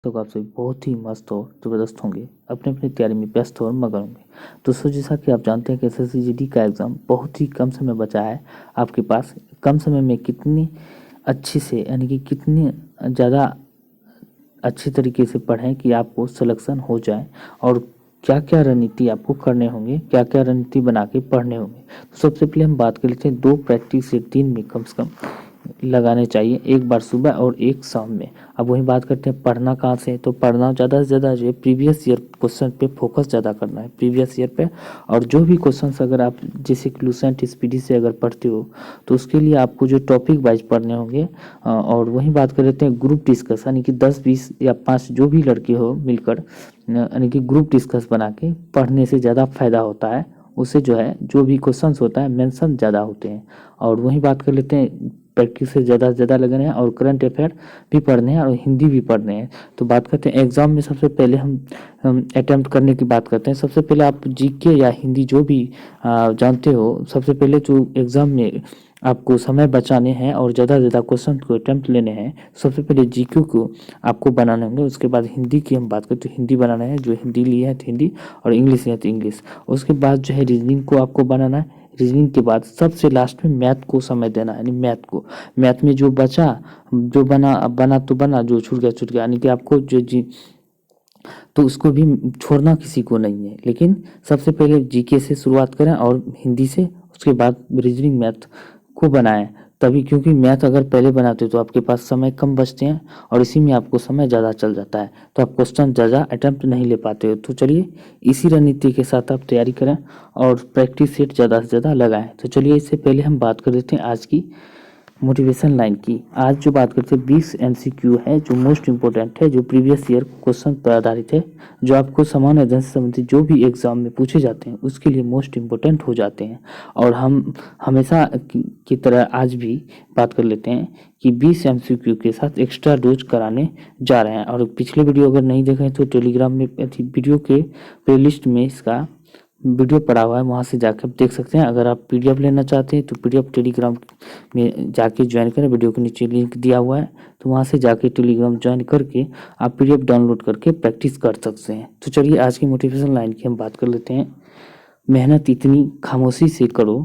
तो आप सभी बहुत ही मस्त और ज़बरदस्त होंगे, अपने अपनी तैयारी में व्यस्त और मगन होंगे। दोस्तों, जैसा कि आप जानते हैं कि एसएससी जीडी का एग्ज़ाम बहुत ही कम समय बचा है आपके पास। कम समय में कितनी अच्छे से यानी कि कितनी ज़्यादा अच्छी तरीके से पढ़ें कि आपको सिलेक्शन हो जाए, और क्या क्या रणनीति आपको करने होंगे, क्या क्या रणनीति बना के पढ़ने होंगे। तो सबसे पहले हम बात कर लेते हैं 2 प्रैक्टिस सेट दिन में कम से कम लगाने चाहिए, एक बार सुबह और एक शाम में। अब वही बात करते हैं पढ़ना कहाँ से है। तो पढ़ना ज़्यादा से ज़्यादा जो है प्रीवियस ईयर क्वेश्चन पे फोकस ज़्यादा करना है, प्रीवियस ईयर पे। और जो भी क्वेश्चंस अगर आप जैसे लूसेंट स्पीडी से अगर पढ़ते हो तो उसके लिए आपको जो टॉपिक वाइज पढ़ने होंगे। और वही बात कर लेते हैं ग्रुप डिस्कस, यानी कि 10 20 या 5 जो भी लड़के हो मिलकर, यानी कि ग्रुप डिस्कस बना के पढ़ने से ज़्यादा फायदा होता है। उससे जो है जो भी क्वेश्चंस होता है मेंशन ज़्यादा होते हैं। और वही बात कर लेते हैं प्रैक्टिस से ज़्यादा लगने हैं, और करंट अफेयर भी पढ़ने हैं और हिंदी भी पढ़ने हैं। तो बात करते हैं एग्ज़ाम में सबसे पहले हम अटेम्प्ट करने की बात करते हैं। सबसे पहले आप जीके या हिंदी जो भी जानते हो, सबसे पहले जो एग्ज़ाम में आपको समय बचाने हैं और ज़्यादा से ज़्यादा क्वेश्चन को अटेम्प्ट लेने हैं, सबसे पहले जीके को आपको बनाने होंगे। उसके बाद हिंदी की हम बात करें तो हिंदी बनाना है, जो हिंदी लिए है तो हिंदी, और इंग्लिश लिए तो इंग्लिश। उसके बाद जो है रीजनिंग को आपको बनाना है। रीजनिंग के बाद सबसे लास्ट में मैथ को समय देना है, यानी मैथ को। मैथ में जो बचा, जो बना, अब बना तो बना, जो छूट गया छूट गया, यानी कि आपको जो जी तो उसको भी छोड़ना किसी को नहीं है। लेकिन सबसे पहले जीके से शुरुआत करें और हिंदी से, उसके बाद रीजनिंग मैथ को बनाएं। तभी, क्योंकि मैथ अगर पहले बनाते तो आपके पास समय कम बचते हैं और इसी में आपको समय ज़्यादा चल जाता है, तो आप क्वेश्चन ज़्यादा अटैम्प्ट नहीं ले पाते हो। तो चलिए इसी रणनीति के साथ आप तैयारी करें और प्रैक्टिस सेट ज़्यादा से ज़्यादा लगाएं। तो चलिए इससे पहले हम बात कर लेते हैं आज की मोटिवेशन लाइन की। आज जो बात करते हैं 20 एमसीक्यू है, जो मोस्ट इंपॉर्टेंट है, जो प्रीवियस ईयर क्वेश्चन पर आधारित है, जो आपको सामान्य अध्ययन से संबंधित जो भी एग्जाम में पूछे जाते हैं उसके लिए मोस्ट इंपॉर्टेंट हो जाते हैं। और हम हमेशा की तरह आज भी बात कर लेते हैं कि 20 एमसीक्यू के साथ एक्स्ट्रा डोज कराने जा रहे हैं। और पिछले वीडियो अगर नहीं देखें तो टेलीग्राम में वीडियो के प्लेलिस्ट में इसका वीडियो पड़ा हुआ है, वहाँ से जाकर आप देख सकते हैं। अगर आप पीडीएफ लेना चाहते हैं तो पीडीएफ टेलीग्राम में जाके ज्वाइन करें, वीडियो के नीचे लिंक दिया हुआ है, तो वहाँ से जाके टेलीग्राम ज्वाइन करके आप पीडीएफ डाउनलोड करके प्रैक्टिस कर सकते हैं। तो चलिए आज की मोटिवेशन लाइन की हम बात कर लेते हैं। मेहनत इतनी खामोशी से करो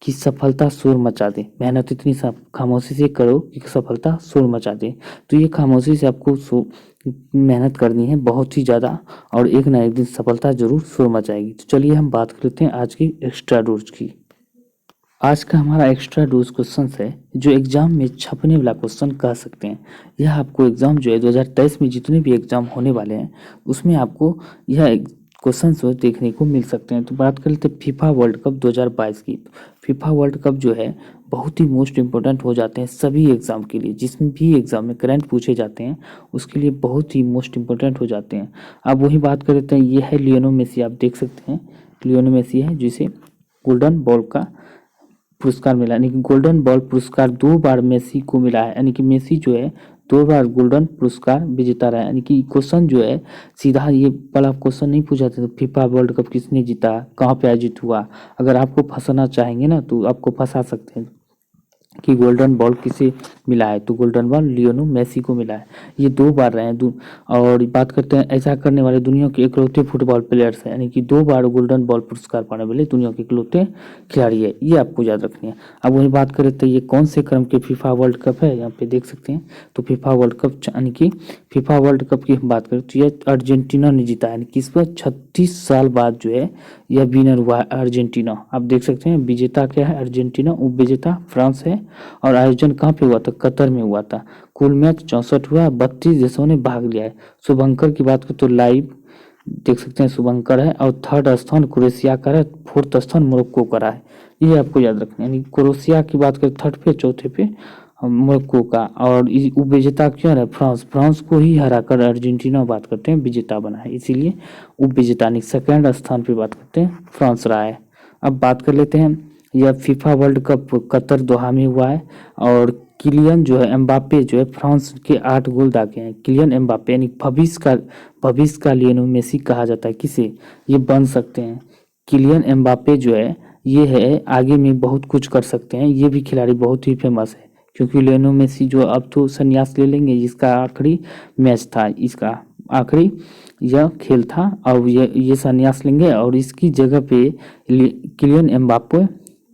कि सफलता शोर मचा दे। मेहनत इतनी खामोशी से करो कि सफलता शोर मचा दे। तो ये खामोशी से आपको मेहनत करनी है बहुत ही ज़्यादा, और एक ना एक दिन सफलता जरूर शोर मचाएगी। तो चलिए हम बात कर लेते हैं आज की एक्स्ट्रा डोज की। आज का हमारा एक्स्ट्रा डोज क्वेश्चन है, जो एग्जाम में छपने वाला क्वेश्चन कह सकते हैं। यह आपको एग्जाम जो है 2023 में जितने भी एग्जाम होने वाले हैं उसमें आपको यह क्वेश्चन जो देखने को मिल सकते हैं। तो बात कर लेते हैं फीफा वर्ल्ड कप 2022 की। फीफा वर्ल्ड कप जो है बहुत ही मोस्ट इम्पोर्टेंट हो जाते हैं सभी एग्ज़ाम के लिए, जिसमें भी एग्ज़ाम में करंट पूछे जाते हैं उसके लिए बहुत ही मोस्ट इम्पोर्टेंट हो जाते हैं। अब वही बात कर लेते हैं, ये है लियोनेल मेसी, आप देख सकते हैं लियोनेल मेसी है जिसे गोल्डन बॉल का पुरस्कार मिला, यानी कि गोल्डन बॉल पुरस्कार 2 बार मेसी को मिला है। यानी कि मेसी जो है 2 बार गोल्डन पुरस्कार विजेता रहा है। यानी कि क्वेश्चन जो है सीधा ये वाला क्वेश्चन नहीं पूछा था, तो फीफा वर्ल्ड कप किसने जीता, कहाँ पे आयोजित हुआ। अगर आपको फंसाना चाहेंगे ना तो आपको फंसा सकते हैं कि गोल्डन बॉल किसे मिला है, तो गोल्डन बॉल लियोनेल मेसी को मिला है। ये 2 बार रहे हैं। और बात करते हैं ऐसा करने वाले दुनिया के इकलौते फुटबॉल प्लेयर्स हैं, यानी कि 2 बार गोल्डन बॉल पुरस्कार पाने वाले दुनिया के इकलौते खिलाड़ी है, ये आपको याद रखनी है। अब वही बात करें तो ये कौन से क्रम के फीफा वर्ल्ड कप है, यहाँ पे देख सकते हैं। तो फीफा वर्ल्ड कप, यानी कि फीफा वर्ल्ड कप की हम बात करें तो ये अर्जेंटीना ने जीता है, यानी कि इस पर 36 साल बाद जो है यह विनर हुआ है अर्जेंटीना। आप देख सकते हैं विजेता क्या है अर्जेंटीना, उप विजेता फ्रांस है। और आयोजन कहाँ पे हुआ था, कतर में हुआ था। कुल मैच 64 हुआ, 32 देशों ने भाग लिया है। शुभंकर की बात करें तो लाइव देख सकते हैं शुभंकर है, और थर्ड स्थान क्रोएशिया का है, फोर्थ स्थान मोरक्को का है। ये आपको याद रखना है, यानी क्रोएशिया की बात करें थर्ड पे, चौथे पे मोरक्को का। और उप विजेता क्यों है फ्रांस, फ्रांस को ही हराकर अर्जेंटीना बात करते हैं विजेता बना है, इसीलिए उप विजेता नहीं, सेकेंड स्थान पे बात करते हैं फ्रांस रहा है। अब बात कर लेते हैं, यह फीफा वर्ल्ड कप कतर दोहा में हुआ है। और किलियन जो है एम्बापे जो है फ्रांस के 8 गोल दागे हैं। किलियन एम्बापे यानी भविष्य का लियोनेल मेसी कहा जाता है किसे, ये बन सकते हैं। किलियन एम्बापे जो है ये है आगे में बहुत कुछ कर सकते हैं, ये भी खिलाड़ी बहुत ही फेमस है। क्योंकि लियोनेल मेसी जो अब तो संन्यास ले लेंगे, इसका आखिरी मैच था, इसका आखिरी यह खेल था, और ये संन्यास लेंगे और इसकी जगह पे किलियन एम्बाप्पे,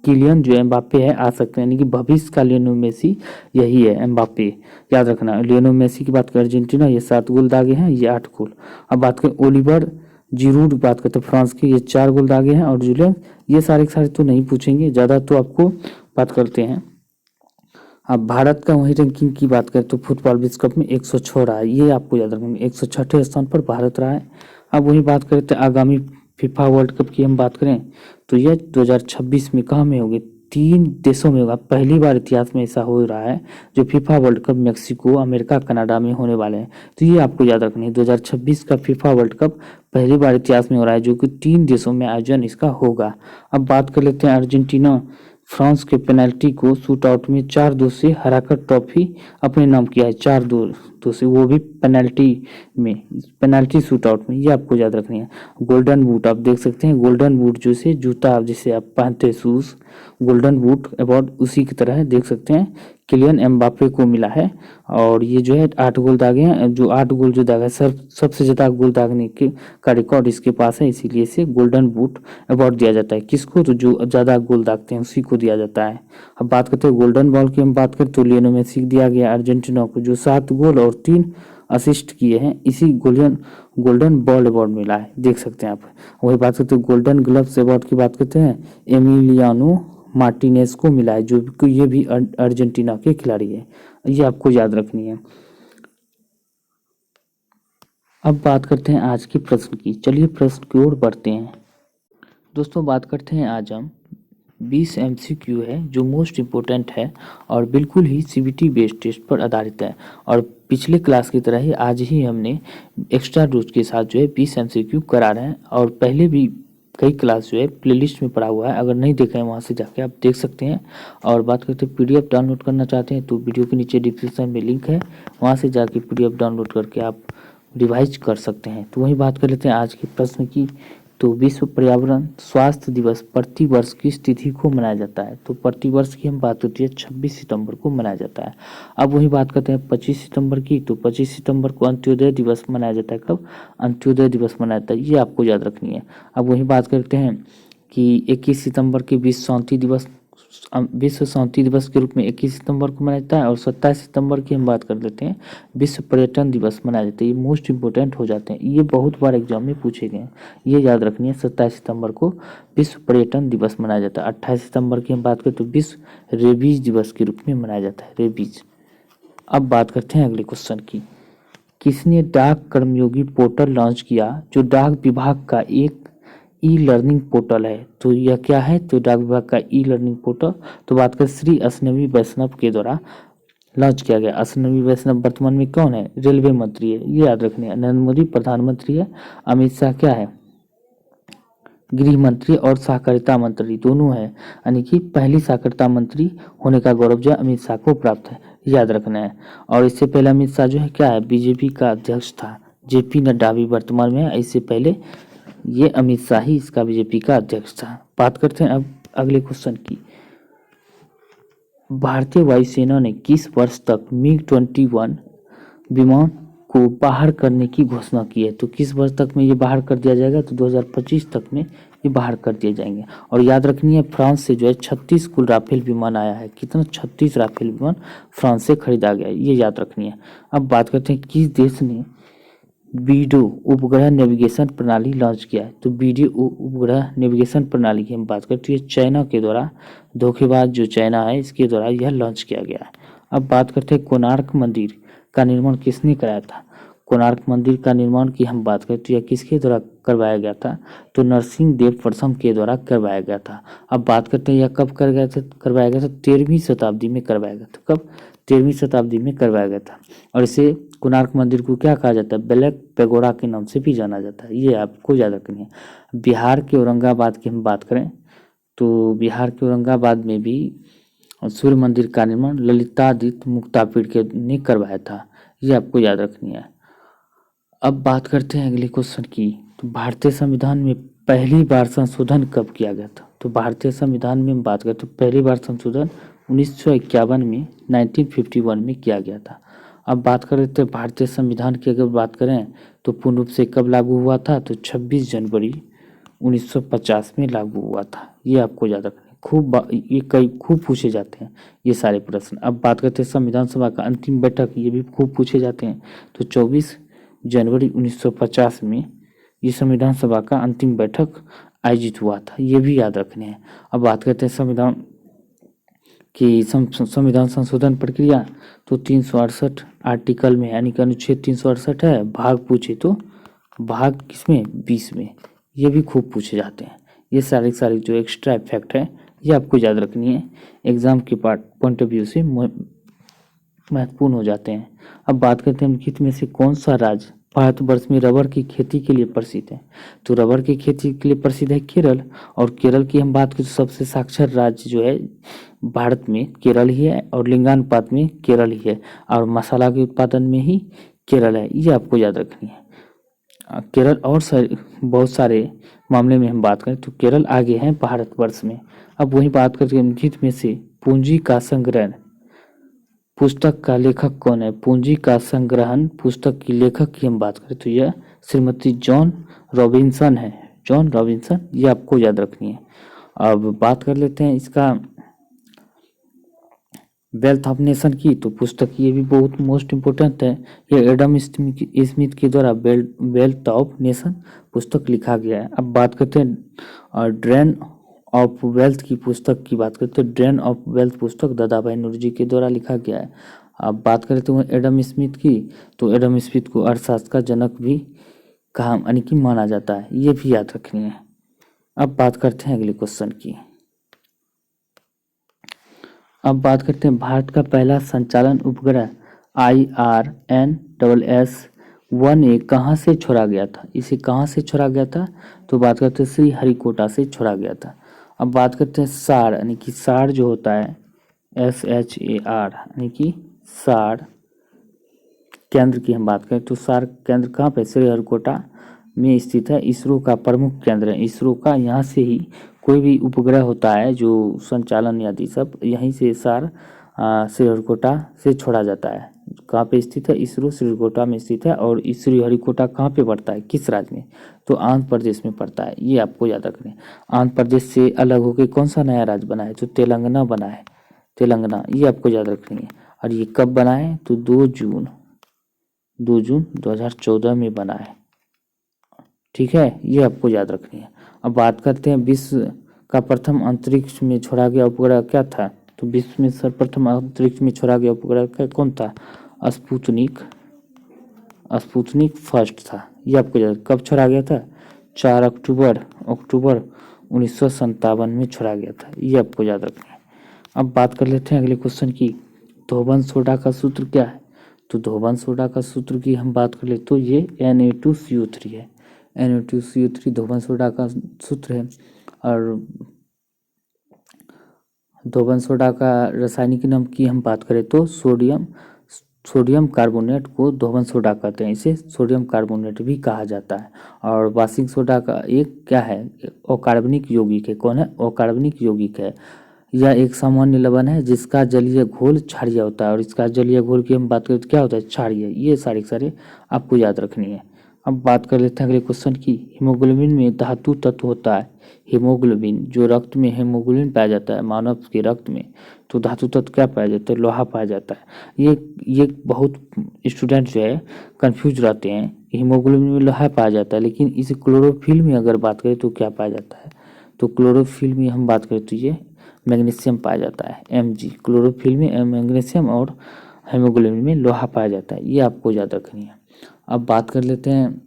किलियन जो एम्बाप्पे है आ सकते हैं, यानी कि भविष्य का लियोनेल मेसी यही है एम्बाप्पे, याद रखना। लियोनेल मेसी की बात करें अर्जेंटीना, ये 7 गोल दागे हैं, ये 8 गोल। अब बात करें ओलिवर जिरूड, बात करते हैं फ्रांस के, ये 4 गोल दागे हैं, और जुलियन, ये सारे के सारे तो नहीं पूछेंगे ज़्यादा, तो आपको बात करते हैं। अब भारत का वही रैंकिंग की बात करें तो फुटबॉल विश्व कप में 106 रहा है, ये आपको याद रखना, 106वें स्थान पर भारत रहा है। अब वही बात करते हैं आगामी फीफा वर्ल्ड कप की हम बात करें तो यह 2026 में कहाँ में होगी, 3 देशों में होगा। पहली बार इतिहास में ऐसा हो रहा है जो FIFA world cup Mexico, America, Canada में होने वाले हैं। तो ये आपको याद रखनी है, 2026 का फीफा वर्ल्ड कप पहली बार इतिहास में हो रहा है, जो कि 3 देशों में आयोजन इसका होगा। अब बात कर लेते हैं अर्जेंटीना फ्रांस के पेनल्टी को शूट आउट में 4-2 से हराकर ट्रॉफी अपने नाम किया है, 4-2 से, वो भी पेनल्टी में, पेनल्टी शूट आउट में, ये आपको याद रखनी है। गोल्डन बूट आप देख सकते हैं, गोल्डन बूट जैसे जूता जिसे आप पहनते हैं शूज, गोल्डन बूट अवार्ड उसी की तरह है, देख सकते हैं किलियन एम्बाप्पे को मिला है। और ये जो है 8 गोल दागे हैं, जो 8 गोल जो दागा है, सबसे ज़्यादा गोल दागने के का रिकॉर्ड इसके पास है, इसीलिए इसे गोल्डन बूट अवार्ड दिया जाता है। किसको, तो जो ज़्यादा गोल दागते हैं उसी को दिया जाता है। अब बात करते हैं गोल्डन बॉल की, हम बात करें तो लियोनेल मेसी दिया गया अर्जेंटीना को, जो 7 गोल और 3 असिस्ट किए हैं, इसी गोल्डन बॉल अवार्ड मिला है, देख सकते हैं आप। वही बात करते हैं गोल्डन ग्लव्स अवार्ड की बात करते हैं, एमिलियानो मार्टिनेज को मिला है, जो ये भी अर्जेंटीना के खिलाड़ी है, ये आपको याद रखनी है। अब बात करते हैं आज के प्रश्न की, चलिए प्रश्न की ओर बढ़ते हैं। दोस्तों बात करते हैं आज हम 20 MCQ है, जो मोस्ट इम्पोर्टेंट है और बिल्कुल ही CBT बेस्ड टेस्ट पर आधारित है। और पिछले क्लास की तरह ही आज ही हमने एक्स्ट्रा डोज के साथ जो है 20 MCQ करा रहे हैं, और पहले भी कई क्लास जो है प्लेलिस्ट में पड़ा हुआ है, अगर नहीं देखे हैं वहाँ से जाके आप देख सकते हैं। और बात करते हैं PDF डाउनलोड करना चाहते हैं तो वीडियो के नीचे डिस्क्रिप्शन में लिंक है, वहाँ से जाके PDF डाउनलोड करके आप रिवाइज कर सकते हैं। तो वही बात कर लेते हैं आज के प्रश्न की। तो विश्व पर्यावरण स्वास्थ्य दिवस प्रति वर्ष किस तिथि को मनाया जाता है, तो प्रति वर्ष की हम बात होती है 26 सितंबर को मनाया जाता है। अब वही बात करते हैं 25 सितंबर की, तो 25 सितंबर को अंत्योदय दिवस मनाया जाता है। कब, अंत्योदय दिवस मनाया जाता है, ये आपको याद रखनी है। अब वही बात करते हैं कि 21 सितंबर के विश्व शांति दिवस के रूप में 21 सितंबर को मनाया जाता है। और 27 सितंबर की हम बात कर लेते हैं, विश्व पर्यटन दिवस मनाया जाता है। ये मोस्ट इंपोर्टेंट हो जाते हैं, ये बहुत बार एग्जाम में पूछे गए हैं, ये याद रखनी है। 27 सितंबर को विश्व पर्यटन दिवस मनाया जाता है। 28 सितंबर की हम बात करें तो विश्व रेबीज दिवस के रूप में मनाया जाता है, रेबीज। अब बात करते हैं अगले क्वेश्चन की, किसने डाक कर्मयोगी पोर्टल लॉन्च किया, जो डाक विभाग का एक लर्निंग पोर्टल है, तो यह क्या है, तो डाक विभाग का लर्निंग पोर्टल। तो बात करें श्री अश्विनी वैष्णव के द्वारा लॉन्च किया गया। अश्विनी वैष्णव वर्तमान में कौन है, रेलवे मंत्री है, ये याद रखनी है। नरेंद्र मोदी प्रधानमंत्री है, अमित शाह क्या है, गृह मंत्री और सहकारिता मंत्री दोनों है, यानी कि पहली सहकारिता मंत्री होने का गौरव जो अमित शाह को प्राप्त है, याद रखना है। और इससे पहले अमित शाह जो है क्या है, बीजेपी का अध्यक्ष था। JP नड्डा भी वर्तमान में है, इससे पहले ये अमित शाह ही इसका बीजेपी का अध्यक्ष था। बात करते हैं अब अगले क्वेश्चन की, भारतीय वायुसेना ने किस वर्ष तक MiG-21 विमान को बाहर करने की घोषणा की है, तो किस वर्ष तक में ये बाहर कर दिया जाएगा, तो 2025 तक में ये बाहर कर दिए जाएंगे। और याद रखनी है फ्रांस से जो है 36 कुल राफेल विमान आया है, कितना, 36 राफेल विमान फ्रांस से खरीदा गया है, ये याद रखनी है। अब बात करते हैं किस देश ने वीडियो उपग्रह नेविगेशन प्रणाली लॉन्च किया है, तो वीडियो उपग्रह नेविगेशन प्रणाली की हम बात करते हैं चाइना के द्वारा, धोखेबाज जो चाइना है इसके द्वारा यह लॉन्च किया गया है। अब बात करते हैं कोणार्क मंदिर का निर्माण किसने कराया था, कोणार्क मंदिर का निर्माण की हम बात करते हैं किसके द्वारा करवाया गया था, तो नरसिंह देव प्रथम के द्वारा करवाया गया था। अब बात करते हैं यह कब करवाया गया था, 13वीं शताब्दी में करवाया गया था। कब, 13वीं शताब्दी में करवाया गया था। और इसे कोणार्क मंदिर को क्या कहा जाता है, ब्लैक पेगोडा के नाम से भी जाना जाता है, ये आपको याद रखनी है। बिहार के औरंगाबाद की हम बात करें तो बिहार के औरंगाबाद में भी सूर्य मंदिर का निर्माण ललितादित्य मुक्तापीड़ ने करवाया था, ये आपको याद रखनी है। अब बात करते हैं अगले क्वेश्चन की, तो भारतीय संविधान में पहली बार संशोधन कब किया गया था, तो भारतीय संविधान में हम बात करते हैं पहली बार संशोधन 1951 में 1951 में किया गया था। अब बात कर रहे थे भारतीय संविधान की, अगर बात करें तो पूर्ण रूप से कब लागू हुआ था, तो 26 जनवरी 1950 में लागू हुआ था। ये आपको याद रखना है, ये कई खूब पूछे जाते हैं ये सारे प्रश्न। अब बात करते हैं संविधान सभा का अंतिम बैठक, ये भी खूब पूछे जाते हैं। तो 24 जनवरी 1950 में ये संविधान सभा का अंतिम बैठक आयोजित हुआ था, ये भी याद रखने हैं। अब बात करते हैं संविधान की संविधान संशोधन प्रक्रिया, तो 368 आर्टिकल में, यानी कि अनुच्छेद 368 है, भाग पूछे तो भाग किसमें, 20 में, ये भी खूब पूछे जाते हैं। ये सारे सारे जो एक्स्ट्रा इफेक्ट है ये आपको याद रखनी है, एग्जाम के पॉइंट ऑफ व्यू से महत्वपूर्ण हो जाते हैं। अब बात करते हैं निम्नलिखित में से कौन सा राज्य भारतवर्ष में रबर की खेती के लिए प्रसिद्ध है, तो रबर की खेती के लिए प्रसिद्ध है केरल। और केरल की हम बात करें तो सबसे साक्षर राज्य जो है भारत में केरल ही है, और लिंगानुपात में केरल ही है, और मसाला के उत्पादन में ही केरल है, ये आपको याद रखनी है। केरल और बहुत सारे मामले में हम बात करें तो केरल आगे है भारतवर्ष में। अब वही बात करते हैं निम्नलिखित में से पूंजी का संग्रहण पुस्तक का लेखक कौन है। पूंजी का संग्रहण पुस्तक की लेखक की हम बात करें तो यह श्रीमती जॉन रॉबिन्सन है, जॉन रॉबिन्सन, ये आपको याद रखनी है। अब बात कर लेते हैं इसका वेल्थ ऑफ नेशन की, तो पुस्तक ये भी बहुत मोस्ट इम्पोर्टेंट है। ये एडम स्मिथ के द्वारा वेल्थ ऑफ नेशन पुस्तक लिखा गया है। अब बात करते हैं ड्रेन ऑफ वेल्थ की पुस्तक की बात करते हैं, ड्रेन ऑफ वेल्थ पुस्तक दादा भाई नौरोजी के द्वारा लिखा गया है। अब बात करते हैं एडम स्मिथ की, तो एडम स्मिथ को अर्थशास्त्र का जनक भी कहा यानी कि माना जाता है, ये भी याद रखनी है। अब बात करते हैं अगले क्वेश्चन की। अब बात करते हैं भारत का पहला संचालन उपग्रह IRNSS-1A कहाँ से छोड़ा गया था, इसे कहाँ से छोड़ा गया था, तो बात करते हैं श्री हरिकोटा से छोड़ा गया था। अब बात करते हैं सार, यानी कि सार जो होता है SHAR, यानी कि सार केंद्र की हम बात करें तो सार केंद्र कहाँ पे, श्री हरिकोटा में स्थित है। इसरो का प्रमुख केंद्र है इसरो का, यहाँ से ही कोई भी उपग्रह होता है जो संचालन आदि सब यहीं से सार श्रीहरिकोटा से छोड़ा जाता है। कहाँ पे स्थित है, इसरो श्रीहरिकोटा में स्थित है। और श्रीहरिकोटा कहाँ पे पड़ता है, किस राज्य में, तो आंध्र प्रदेश में पड़ता है, ये आपको याद रखना है। आंध्र प्रदेश से अलग होकर कौन सा नया राज्य बना है, तो तेलंगाना बना है, तेलंगाना, ये आपको याद रखनी है। और ये कब बना है, तो 2 जून 2014 में बना है, ठीक है, ये आपको याद रखनी है। अब बात करते हैं विश्व का प्रथम अंतरिक्ष में छोड़ा गया उपग्रह क्या था, तो विश्व में सर्वप्रथम अंतरिक्ष में छोड़ा गया उपग्रह कौन था, स्पुतनिक फर्स्ट था, ये आपको याद। कब छोड़ा गया था, 4 अक्टूबर 1957 में छोड़ा गया था, ये आपको याद रखना है। अब बात कर लेते हैं अगले क्वेश्चन की, धोबन सोडा का सूत्र क्या है, तो धोबन सोडा का सूत्र की हम बात कर ले तो ये Na2CO3 है, Na2CO3 धोबन सोडा का सूत्र है। और धोबन सोडा का रासायनिक नाम की हम बात करें तो सोडियम कार्बोनेट को धोबन सोडा कहते हैं, इसे सोडियम कार्बोनेट भी कहा जाता है। और वाशिंग सोडा का एक क्या है, अकार्बनिक यौगिक है, कौन है, अकार्बनिक यौगिक है। यह एक सामान्य लवण है जिसका जलीय घोल क्षारीय होता है, और इसका जलीय घोल की हम बात करें तो क्या होता है, क्षारीय। ये सारे आपको याद रखनी है। अब बात कर लेते हैं अगले क्वेश्चन की, हीमोग्लोबिन में धातु तत्व होता है, हीमोग्लोबिन जो रक्त में हीमोग्लोबिन पाया जाता है मानव के रक्त में, तो धातु तत्व क्या पाया जाता है, लोहा पाया जाता है। ये बहुत स्टूडेंट जो है कंफ्यूज रहते हैं, हीमोग्लोबिन में लोहा पाया जाता है, लेकिन इस क्लोरोफिल में अगर बात करें तो क्या पाया जाता है, तो क्लोरोफिल में हम बात करें तो ये मैग्नीशियम पाया जाता है, Mg, क्लोरोफिल में मैग्नीशियम और हीमोग्लोबिन में लोहा पाया जाता है, ये आपको याद रखनी है। अब बात कर लेते हैं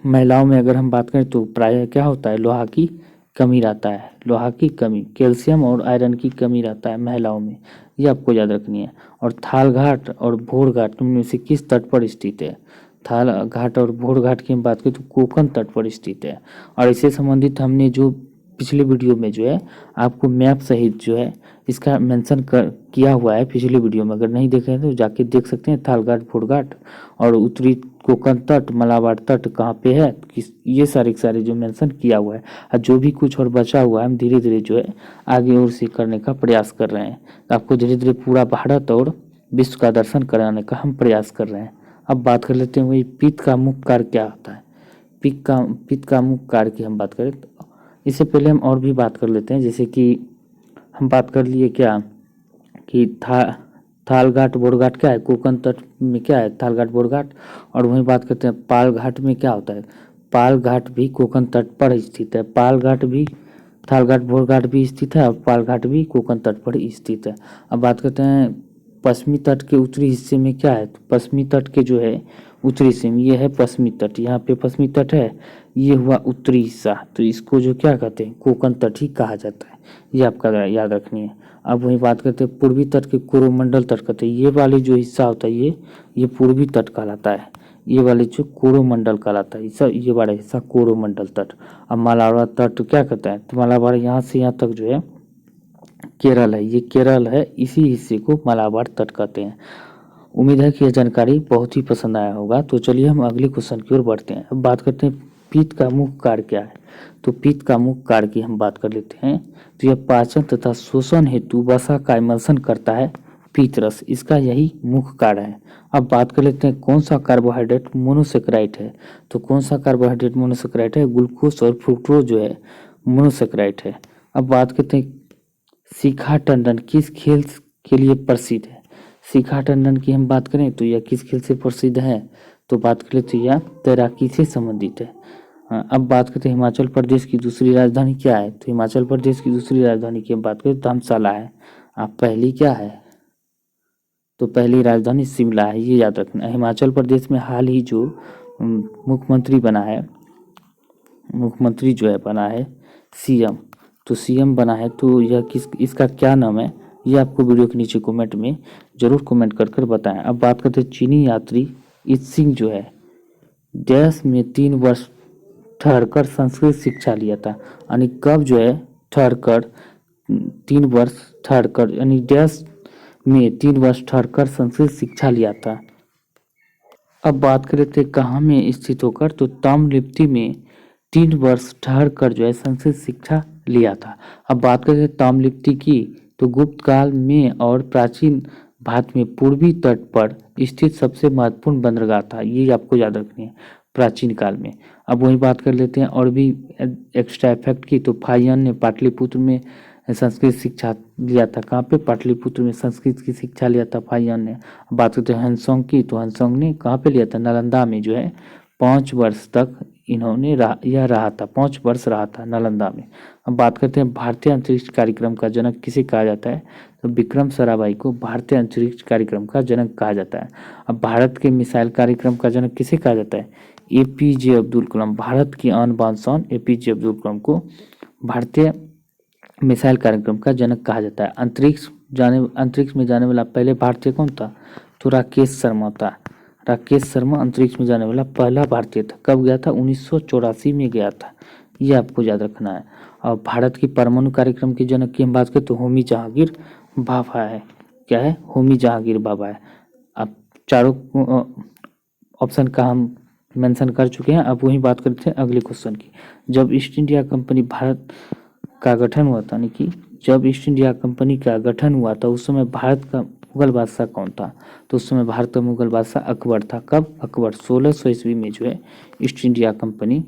महिलाओं में अगर हम बात करें तो प्रायः क्या होता है, लोहा की कमी रहता है, लोहा की कमी, कैल्शियम और आयरन की कमी रहता है महिलाओं में, ये आपको याद रखनी है। और थाल घाट और भोर घाट में से किस तट पर स्थित है, थाल घाट और भोर घाट की हम बात करें तो कोकण तट पर स्थित है। और इससे संबंधित हमने जो पिछले वीडियो में जो है आपको मैप सहित जो है इसका मेंशन कर किया हुआ है पिछले वीडियो में। अगर नहीं देखे हैं तो जाके देख सकते हैं। थालघाट भोरघाट और उत्तरी कोंकण तट, मलाबार तट कहाँ पे है, किस, ये सारे के सारे जो मेंशन किया हुआ है। और जो भी कुछ और बचा हुआ है हम धीरे धीरे जो है आगे और से करने का प्रयास कर रहे हैं। तो आपको धीरे धीरे पूरा भारत और विश्व का दर्शन कराने का हम प्रयास कर रहे हैं। अब बात कर लेते हैं वही पित्त का मुख्य कार्य क्या होता है। पित्त का मुख्य कार्य की हम बात करें तो इससे पहले हम और भी बात कर लेते हैं। जैसे कि हम बात कर लिए क्या कि थालघाट बोरघाट क्या है, कोंकण तट में क्या है, थालघाट बोरघाट। और वहीं बात करते हैं पाल घाट में क्या होता है, पाल घाट भी कोंकण तट पर स्थित है। पाल घाट भी थालघाट बोरघाट भी स्थित है और पाल घाट भी कोंकण तट पर स्थित है। अब बात करते हैं पश्चिमी तट के उत्तरी हिस्से में क्या है, तो पश्चिमी तट के जो है उत्तरी हिस्से में ये है पश्चिमी तट, यहाँ पे पश्चिमी तट है, ये हुआ उत्तरी हिस्सा, तो इसको जो क्या कहते हैं कोंकण तट ही कहा जाता है। ये आपका याद रखनी है। अब वही बात करते हैं पूर्वी तट के कोरोमंडल तट कहते हैं। ये वाली जो हिस्सा होता है ये पूर्वी तट कहलाता है। ये वाले जो कोरोमंडल कहलाता है, ये वाला हिस्सा कोरोमंडल तट। अब मालाबार तट क्या कहता है, तो मालाबार यहाँ से यहाँ तक जो है केरल है, ये केरल है, इसी हिस्से को मालाबार तट कहते हैं। उम्मीद है कि यह जानकारी बहुत ही पसंद आया होगा। तो चलिए हम अगले क्वेश्चन की ओर बढ़ते हैं। अब बात करते हैं पित्त का मुख्य कार्य क्या है। तो पित्त का मुख्य कार्य की हम बात कर लेते हैं। तो यह पाचन तथा शोषण हेतु वसा का इमल्शन करता है पित्त रस, इसका यही मुख्य कार्य है। अब बात कर लेते हैं कौन सा कार्बोहाइड्रेट मोनोसेक्राइड है। तो कौन सा कार्बोहाइड्रेट मोनोसेक्राइड है, ग्लूकोज और फ्रुक्टोज जो है मोनोसेक्राइड है। अब बात करते हैं शिखा टंडन किस खेल के लिए प्रसिद्ध है। शिखा टंडन की हम बात करें तो यह किस खेल से प्रसिद्ध है, तो बात करें तो यह तैराकी से संबंधित है। अब बात करते हैं हिमाचल प्रदेश की दूसरी राजधानी क्या है। तो हिमाचल प्रदेश की दूसरी राजधानी की हम बात करें तो धर्मशाला है। अब पहली क्या है, तो पहली राजधानी शिमला है, ये याद रखना। हिमाचल प्रदेश में हाल ही जो मुख्यमंत्री बना है, मुख्यमंत्री जो है बना है सीएम, तो सीएम बना है, तो यह इसका क्या नाम है, ये आपको वीडियो के नीचे कमेंट में जरूर कमेंट कर कर बताएं। अब बात करते हैं चीनी यात्री इत्सिंग जो है देश में 3 वर्ष ठहरकर संस्कृत शिक्षा लिया था। यानी कब जो है ठहरकर 3 वर्ष ठहरकर, यानी देश में 3 वर्ष ठहरकर संस्कृत शिक्षा लिया था। अब बात करें थे कहाँ में स्थित होकर, तो ताम्रलिप्ति में 3 वर्ष ठहर कर जो है संस्कृत शिक्षा लिया था। अब बात करें ताम्रलिप्ति की, तो गुप्त काल में और प्राचीन भारत में पूर्वी तट पर स्थित सबसे महत्वपूर्ण बंदरगाह था, ये आपको याद रखनी है प्राचीन काल में। अब वही बात कर लेते हैं और भी एक्स्ट्रा इफेक्ट की, तो फाहियान ने पाटलिपुत्र में संस्कृत शिक्षा लिया था। कहाँ पे, पाटलिपुत्र में संस्कृत की शिक्षा लिया था फाहियान ने। बात करते हैं हंसोंग की, तो हंसोंग ने कहाँ पे लिया था, नालंदा में जो है 5 वर्ष तक इन्होंने रहा था, 5 वर्ष रहा था नालंदा में। अब बात करते हैं भारतीय अंतरिक्ष कार्यक्रम का जनक किसे कहा जाता है, तो विक्रम साराभाई को भारतीय अंतरिक्ष कार्यक्रम का जनक कहा जाता है। अब भारत के मिसाइल कार्यक्रम का जनक किसे कहा जाता है, एपीजे अब्दुल कलाम। भारत की आन बान शान एपीजे अब्दुल कलाम को भारतीय मिसाइल कार्यक्रम का जनक कहा जाता है। अंतरिक्ष में जाने वाला पहले भारतीय कौन था, तो राकेश शर्मा था। राकेश शर्मा अंतरिक्ष में जाने वाला पहला भारतीय था। कब गया था, 1984 में गया था, ये आपको याद रखना है। और भारत की परमाणु कार्यक्रम के जनक की हम बात करें तो होमी जहांगीर भाभा है। क्या है, होमी जहांगीर भाभा है। अब चारों ऑप्शन का हम मेंशन कर चुके हैं। अब वही बात करते हैं अगले क्वेश्चन की। जब ईस्ट इंडिया कंपनी भारत का गठन हुआ था, यानी कि जब ईस्ट इंडिया कंपनी का गठन हुआ था उस समय भारत का मुगल बादशाह कौन था, तो उस समय भारत का मुगल बादशाह अकबर था। कब, अकबर 1600 ईस्वी में जो है ईस्ट इंडिया कंपनी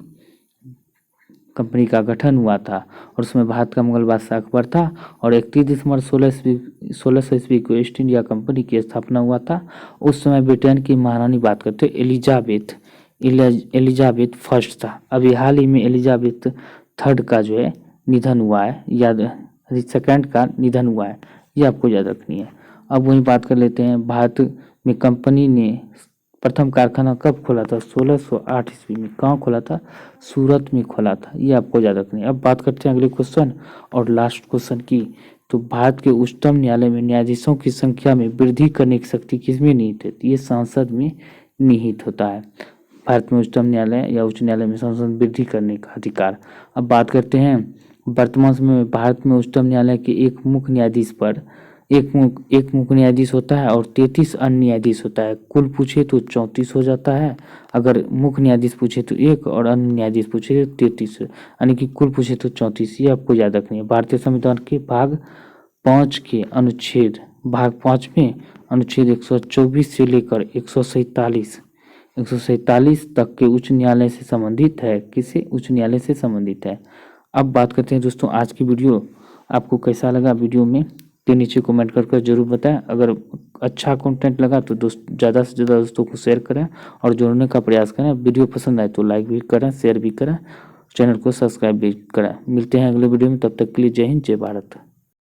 का गठन हुआ था और उसमें भारत का मुगल बादशाह अकबर था। और 31 दिसंबर 1600 ईस्वी को ईस्ट इंडिया कंपनी की स्थापना हुआ था। उस समय ब्रिटेन की महारानी बात करते एलिजाबेथ फर्स्ट था। अभी हाल ही में एलिजाबेथ थर्ड का जो है निधन हुआ है, सेकंड का निधन हुआ है, ये आपको याद रखनी है। अब वही बात कर लेते हैं भारत में कंपनी ने प्रथम कारखाना कब खोला था, 1608 ईस्वी में। कहाँ खोला था, सूरत में खोला था, ये आपको याद रखनी है। अब बात करते हैं अगले क्वेश्चन और लास्ट क्वेश्चन की। तो भारत के उच्चतम न्यायालय में न्यायाधीशों की संख्या में वृद्धि करने की शक्ति किसमें निहित है, ये संसद में निहित होता है। भारत में उच्चतम न्यायालय या उच्च न्यायालय में संसद वृद्धि करने का अधिकार। अब बात करते हैं वर्तमान समय में भारत में उच्चतम न्यायालय के एक मुख्य न्यायाधीश पर एक मुख्य न्यायाधीश होता है और 33 अन्य न्यायाधीश होता है। कुल पूछे तो 34 हो जाता है। अगर मुख्य न्यायाधीश पूछे तो एक और अन्य न्यायाधीश पूछे तो 33, यानी कि कुल पूछे तो 34। ये आपको याद रखनी है। भारतीय संविधान के भाग 5 के अनुच्छेद भाग 5 में अनुच्छेद 124 से लेकर 147 तक के उच्च न्यायालय से संबंधित है। किसे? उच्च न्यायालय से संबंधित है। अब बात करते हैं दोस्तों आज की वीडियो आपको कैसा लगा। वीडियो में के नीचे कमेंट कर जरूर बताएं। अगर अच्छा कंटेंट लगा तो ज़्यादा से ज़्यादा दोस्तों को शेयर करें और जोड़ने का प्रयास करें। वीडियो पसंद आए तो लाइक भी करें, शेयर भी करें, चैनल को सब्सक्राइब भी करें। मिलते हैं अगले वीडियो में, तब तक के लिए जय हिंद, जय भारत।